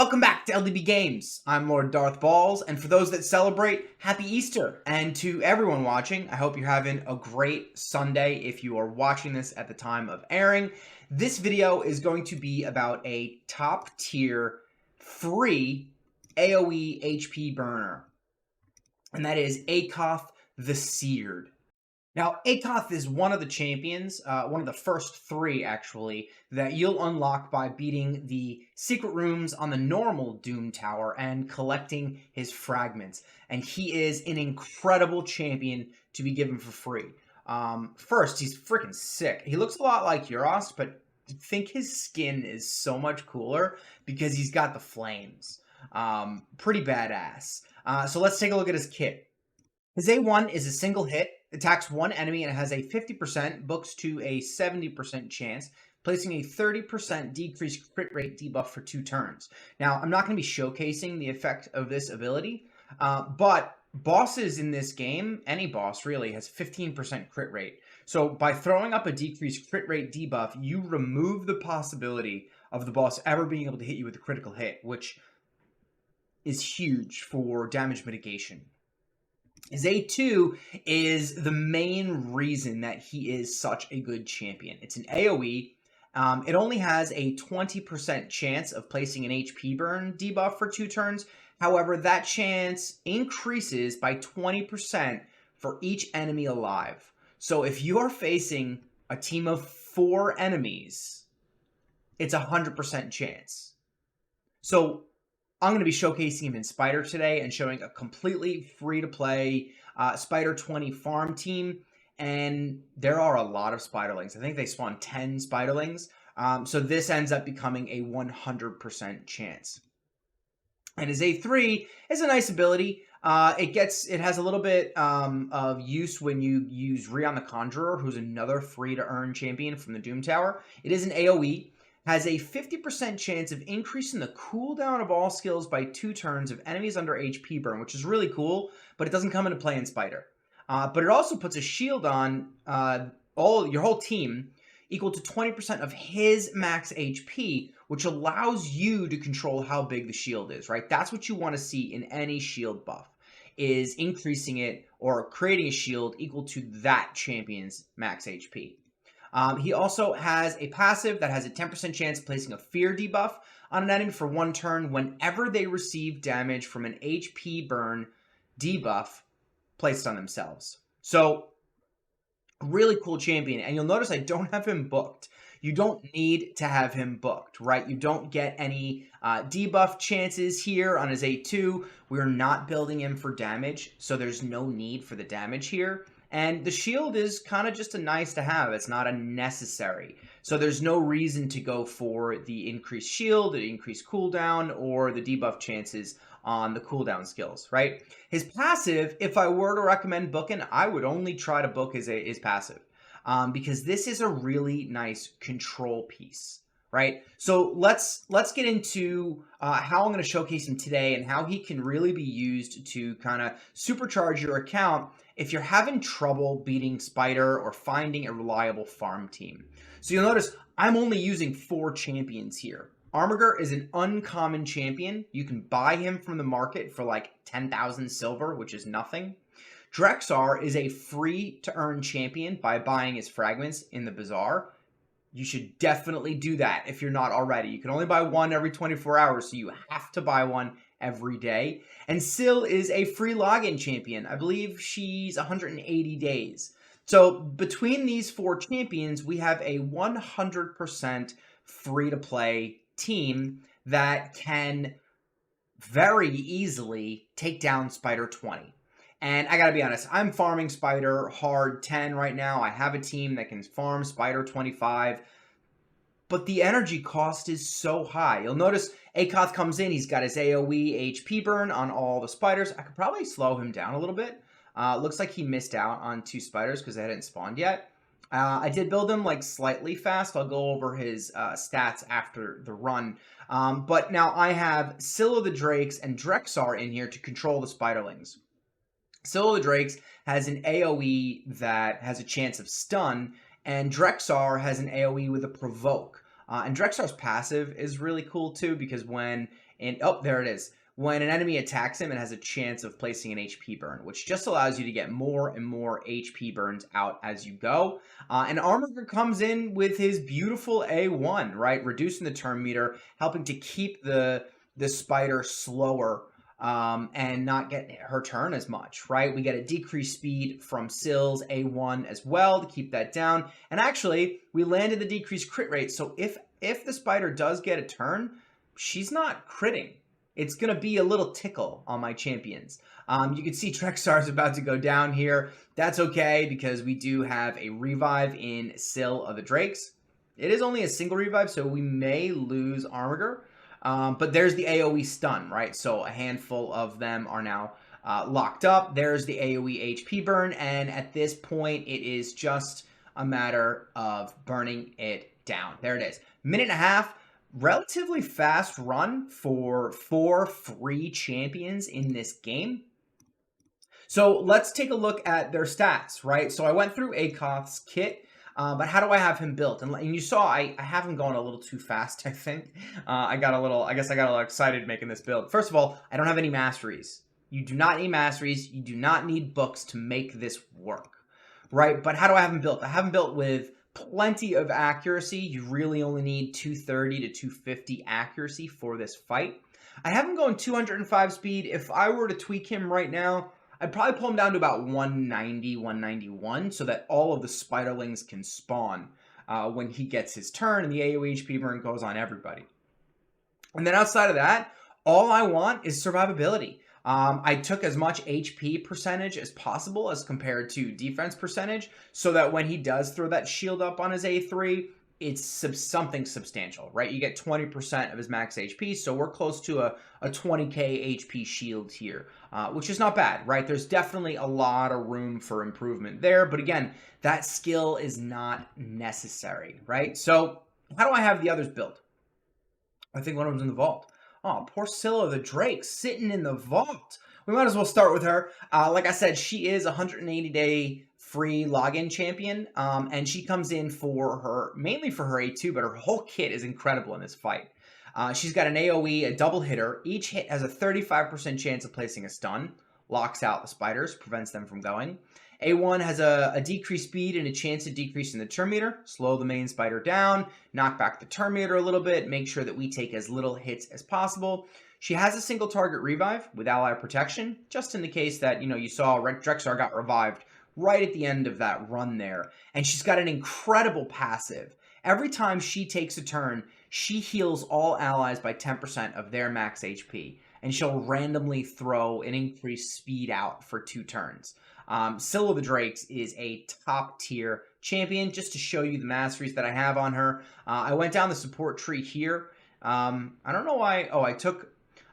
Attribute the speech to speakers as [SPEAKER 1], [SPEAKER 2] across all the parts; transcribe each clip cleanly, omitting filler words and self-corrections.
[SPEAKER 1] Welcome back to LDB Games. I'm Lord Darth Balls, and for those that celebrate, Happy Easter. And to everyone watching, I hope you're having a great Sunday if you are watching this at the time of airing. This video is going to be about a top-tier free AoE HP burner, and that is AKOTH the Seared. Now, AKOTH is one of the champions, one of the first three, actually, that you'll unlock by beating the secret rooms on the normal Doom Tower and collecting his fragments. And he is an incredible champion to be given for free. First, he's freaking sick. He looks a lot like Euros, but I think his skin is so much cooler because he's got the flames. Pretty badass. So let's take a look at his kit. His A1 is a single hit. Attacks one enemy and it has a 50% books to a 70% chance, placing a 30% decreased crit rate debuff for 2 turns. Now, I'm not going to be showcasing the effect of this ability, but bosses in this game, any boss really, has 15% crit rate. So by throwing up a decreased crit rate debuff, you remove the possibility of the boss ever being able to hit you with a critical hit, which is huge for damage mitigation. His A2 is the main reason that he is such a good champion. It's an AoE. It only has a 20% chance of placing an HP burn debuff for 2 turns. However, that chance increases by 20% for each enemy alive. So if you are facing a team of 4 enemies, it's a 100% chance. So I'm going to be showcasing him in Spider today and showing a completely free-to-play Spider 20 farm team. And there are a lot of Spiderlings. I think they spawn 10 Spiderlings. So this ends up becoming a 100% chance. And his A3 is a nice ability. It has a little bit of use when you use Rion the Conjurer, who's another free-to-earn champion from the Doom Tower. It is an AoE. Has a 50% chance of increasing the cooldown of all skills by 2 turns of enemies under HP burn, which is really cool, but it doesn't come into play in Spider. But it also puts a shield on your whole team equal to 20% of his max HP, which allows you to control how big the shield is, right? That's what you want to see in any shield buff, is increasing it or creating a shield equal to that champion's max HP. He also has a passive that has a 10% chance of placing a fear debuff on an enemy for 1 turn whenever they receive damage from an HP burn debuff placed on themselves. So, really cool champion. And you'll notice I don't have him booked. You don't need to have him booked, right? You don't get any debuff chances here on his A2. We're not building him for damage, so there's no need for the damage here. And the shield is kind of just a nice to have. It's not a necessary. So there's no reason to go for the increased shield, the increased cooldown, or the debuff chances on the cooldown skills, right? His passive, if I were to recommend booking, I would only try to book his passive. Because this is a really nice control piece, right? So let's get into how I'm going to showcase him today and how he can really be used to kind of supercharge your account if you're having trouble beating Spider or finding a reliable farm team. So you'll notice I'm only using 4 champions here. Armiger is an uncommon champion. You can buy him from the market for like 10,000 silver, which is nothing. Drexar is a free-to-earn champion by buying his fragments in the bazaar. You should definitely do that if you're not already. You can only buy 1 every 24 hours, so you have to buy 1 every day. And Syl is a free login champion. I believe she's 180 days. So between these 4 champions, we have a 100% free-to-play team that can very easily take down Spider 20. And I gotta be honest, I'm farming Spider hard 10 right now. I have a team that can farm Spider 25. But the energy cost is so high. You'll notice AKOTH comes in. He's got his AoE HP burn on all the Spiders. I could probably slow him down a little bit. Looks like he missed out on 2 Spiders because they hadn't spawned yet. I did build him like slightly fast. I'll go over his stats after the run. But now I have Scylla the Drakes and Drexar in here to control the Spiderlings. Scylla the Drakes has an AoE that has a chance of stun, and Drexar has an AoE with a provoke. And Drexar's passive is really cool too, because oh, there it is. When an enemy attacks him, it has a chance of placing an HP burn, which just allows you to get more and more HP burns out as you go. And Armiger comes in with his beautiful A1, right? Reducing the turn meter, helping to keep the spider slower and not get her turn as much, right? We get a decreased speed from Sill's A1 as well to keep that down. And actually, we landed the decreased crit rate, so if the spider does get a turn, she's not critting. It's going to be a little tickle on my champions. You can see Drexar is about to go down here. That's okay, because we do have a revive in Sill of the Drakes. It is only a single revive, so we may lose Armiger. But there's the AoE stun, right? So a handful of them are now locked up. There's the AoE HP burn, and at this point, it is just a matter of burning it down. There it is. Minute and a half. Relatively fast run for 4 free champions in this game. So let's take a look at their stats, right? So I went through AKOTH's kit, but how do I have him built? And you saw I have him going a little too fast, I think. I guess I got a little excited making this build. First of all, I don't have any masteries. You do not need masteries. You do not need books to make this work, right? But how do I have him built? I have him built with plenty of accuracy. You really only need 230 to 250 accuracy for this fight. I have him going 205 speed. If I were to tweak him right now, I'd probably pull him down to about 190, 191, so that all of the spiderlings can spawn when he gets his turn, and the AoE HP burn goes on everybody. And then outside of that, all I want is survivability. I took as much HP percentage as possible as compared to defense percentage, so that when he does throw that shield up on his A3, it's something substantial, right? You get 20% of his max HP, so we're close to a 20k HP shield here, which is not bad, right? There's definitely a lot of room for improvement there, but again, that skill is not necessary, right? So how do I have the others built? I think one of them's in the vault. Oh, poor Scylla the Drake sitting in the vault. We might as well start with her. Like I said, she is a 180-day free login champion, and she comes in mainly for her A2, but her whole kit is incredible in this fight. She's got an AoE, a double hitter. Each hit has a 35% chance of placing a stun, locks out the spiders, prevents them from going. A1 has a decreased speed and a chance of decreasing the turn meter, slow the main spider down, knock back the turn meter a little bit, make sure that we take as little hits as possible. She has a single target revive with ally protection, just in the case that, you saw Drexar got revived right at the end of that run there. And she's got an incredible passive. Every time she takes a turn, she heals all allies by 10% of their max HP, and she'll randomly throw an increased speed out for 2 turns. Scylla the Drakes is a top-tier champion. Just to show you the masteries that I have on her, I went down the support tree here. I don't know why. Oh, I took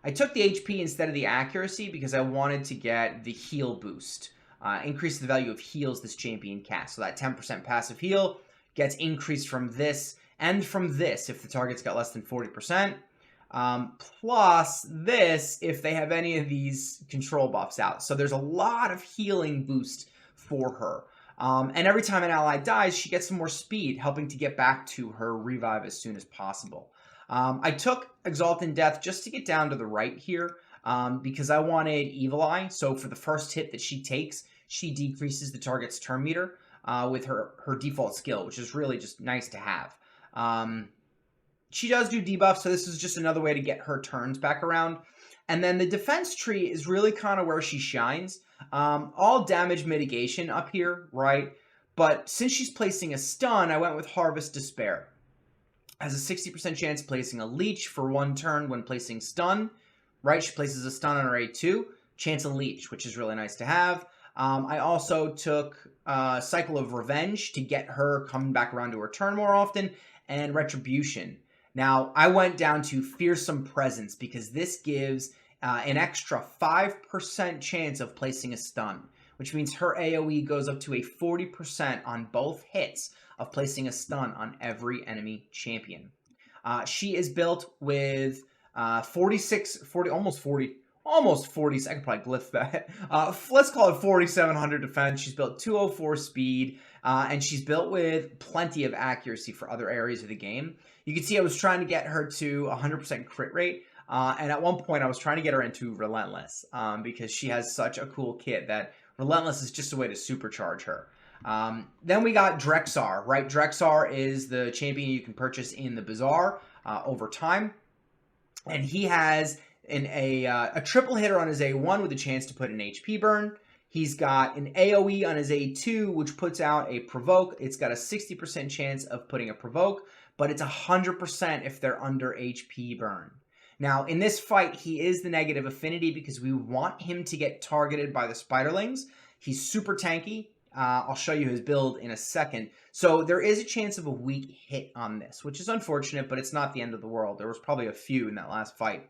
[SPEAKER 1] the HP instead of the accuracy because I wanted to get the heal boost. Increase the value of heals this champion casts. So that 10% passive heal gets increased from this and from this if the target's got less than 40%. Plus this if they have any of these control buffs out. So there's a lot of healing boost for her. And every time an ally dies, she gets some more speed, helping to get back to her revive as soon as possible. I took Exalted Death just to get down to the right here, because I wanted Evil Eye. So for the first hit that she takes, she decreases the target's turn meter with her default skill, which is really just nice to have. She does do debuff, so this is just another way to get her turns back around. And then the defense tree is really kind of where she shines. All damage mitigation up here, right? But since she's placing a stun, I went with Harvest Despair. Has a 60% chance of placing a leech for 1 turn when placing stun, right? She places a stun on her A2, chance of leech, which is really nice to have. I also took Cycle of Revenge to get her coming back around to her turn more often, and Retribution. Now, I went down to Fearsome Presence because this gives an extra 5% chance of placing a stun, which means her AoE goes up to a 40% on both hits of placing a stun on every enemy champion. She is built with almost almost 40. I could probably glyph that. Let's call it 4,700 defense. She's built 204 speed, and she's built with plenty of accuracy for other areas of the game. You can see I was trying to get her to 100% crit rate, and at one point I was trying to get her into Relentless, because she has such a cool kit that Relentless is just a way to supercharge her. Then we got Drexar, right? Drexar is the champion you can purchase in the Bazaar over time, and he has a triple hitter on his A1 with a chance to put an HP burn. He's got an AoE on his A2, which puts out a provoke. It's got a 60% chance of putting a provoke, but it's 100% if they're under HP burn. Now, in this fight, he is the negative affinity because we want him to get targeted by the spiderlings. He's super tanky. I'll show you his build in a second. So there is a chance of a weak hit on this, which is unfortunate, but it's not the end of the world. There was probably a few in that last fight.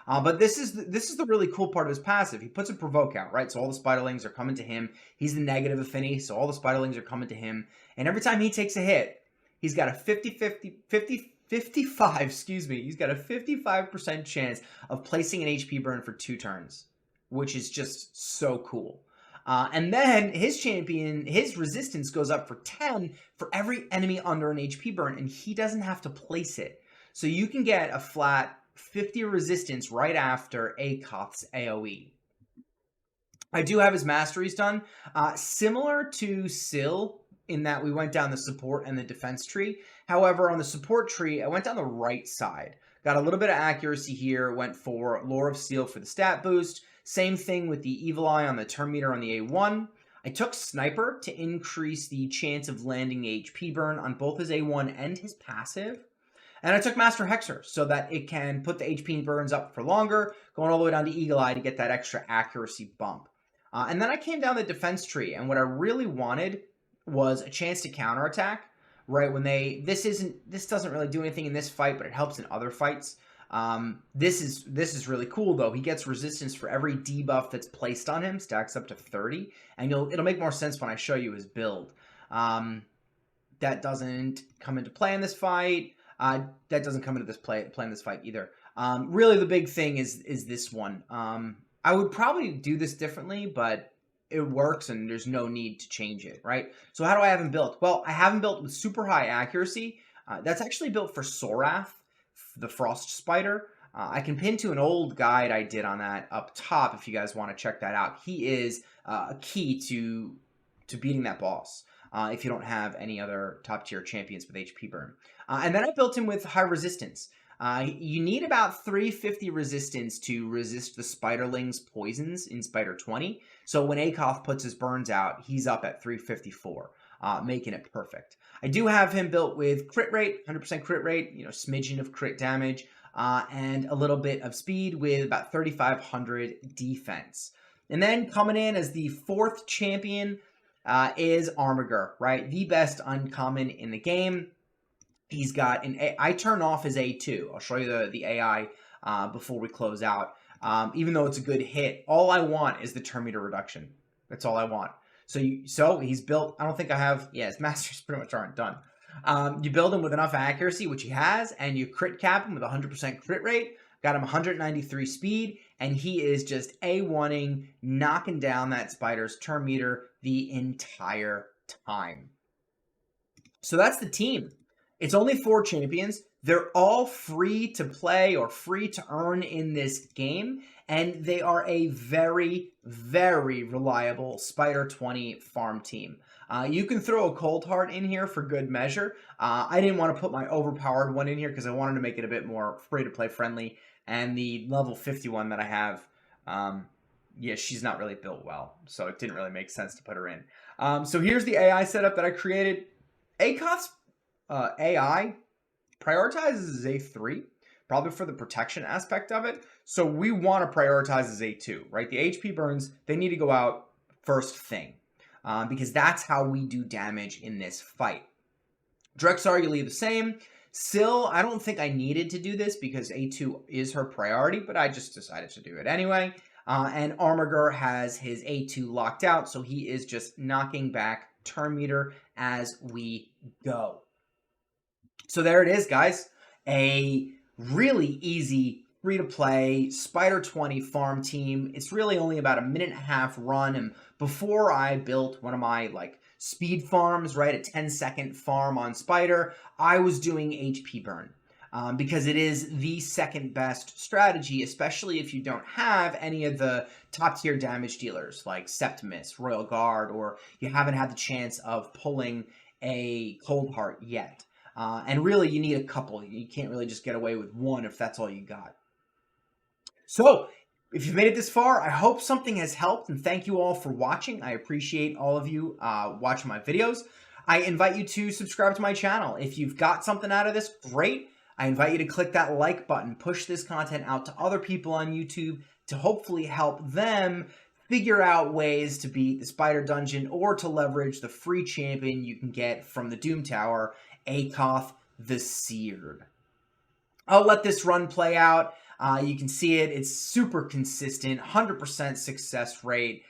[SPEAKER 1] But this is the really cool part of his passive. He puts a provoke out, right? So all the spiderlings are coming to him. He's the negative affinity, so all the spiderlings are coming to him. And every time he takes a hit, he's got a 55, excuse me. He's got a 55% chance of placing an HP burn for 2 turns, which is just so cool. And then his champion, his resistance goes up for 10 for every enemy under an HP burn, and he doesn't have to place it. So you can get a flat 50 resistance right after AKOTH's AoE. I do have his masteries done. Similar to Syl, in that we went down the support and the defense tree. However, on the support tree, I went down the right side. Got a little bit of accuracy here, went for Lore of Steel for the stat boost. Same thing with the Evil Eye on the turn meter on the A1. I took Sniper to increase the chance of landing the HP burn on both his A1 and his passive. And I took Master Hexer so that it can put the HP burns up for longer, going all the way down to Eagle Eye to get that extra accuracy bump. And then I came down the defense tree, and what I really wanted was a chance to counterattack, right? When this doesn't really do anything in this fight, but it helps in other fights. This is really cool though. He gets resistance for every debuff that's placed on him, stacks up to 30, and it'll make more sense when I show you his build. That doesn't come into play in this fight. That doesn't come into this play in this fight either. Really the big thing is this one. I would probably do this differently, but it works and there's no need to change it, right? So how do I have him built? Well, I have him built with super high accuracy. That's actually built for Sorath, the Frost Spider. I can pin to an old guide I did on that up top if you guys want to check that out. He is a key to beating that boss if you don't have any other top tier champions with HP burn. And then I built him with high resistance. You need about 350 resistance to resist the spiderling's poisons in Spider 20. So when AKOTH puts his burns out, he's up at 354, making it perfect. I do have him built with crit rate, 100% crit rate, smidgen of crit damage, and a little bit of speed with about 3,500 defense. And then coming in as the 4th champion is Armiger, right? The best uncommon in the game. He's got I turn off his A2. I'll show you the AI before we close out. Even though it's a good hit, all I want is the turn meter reduction. That's all I want. So he's built. I don't think I have. Yeah, his masters pretty much aren't done. You build him with enough accuracy, which he has, and you crit cap him with 100% crit rate. Got him 193 speed, and he is just A1ing, knocking down that spider's turn meter the entire time. So that's the team. It's only 4 champions. They're all free to play or free to earn in this game, and they are a very, very reliable Spider 20 farm team. You can throw a Cold Heart in here for good measure. I didn't want to put my overpowered one in here because I wanted to make it a bit more free-to-play friendly, and the level 51 that I have, yeah, she's not really built well, so it didn't really make sense to put her in. So here's the AI setup that I created. AKOTH's AI prioritizes his A3, probably for the protection aspect of it. So we want to prioritize his A2, right? The HP burns, they need to go out first thing, because that's how we do damage in this fight. Drexar, you leave the same. Syl, I don't think I needed to do this because A2 is her priority, but I just decided to do it anyway. And Armiger has his A2 locked out, so he is just knocking back turn meter as we go. So there it is, guys. A really easy free to play, Spider 20 farm team. It's really only about a minute and a half run. And before I built one of my like speed farms, right, a 10-second farm on Spider, I was doing HP burn. Because it is the second best strategy, especially if you don't have any of the top tier damage dealers like Septimus, Royal Guard, or you haven't had the chance of pulling a Cold Heart yet. And really, you need a couple. You can't really just get away with one if that's all you got. So, if you've made it this far, I hope something has helped, and thank you all for watching. I appreciate all of you watching my videos. I invite you to subscribe to my channel. If you've got something out of this, great. I invite you to click that like button, push this content out to other people on YouTube to hopefully help them figure out ways to beat the Spider Dungeon or to leverage the free champion you can get from the Doom Tower, AKOTH the Seared. I'll let this run play out. You can see it. It's super consistent, 100% success rate.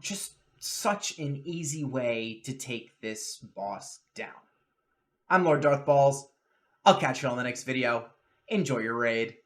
[SPEAKER 1] Just such an easy way to take this boss down. I'm Lord Darth Balls. I'll catch you on the next video. Enjoy your raid.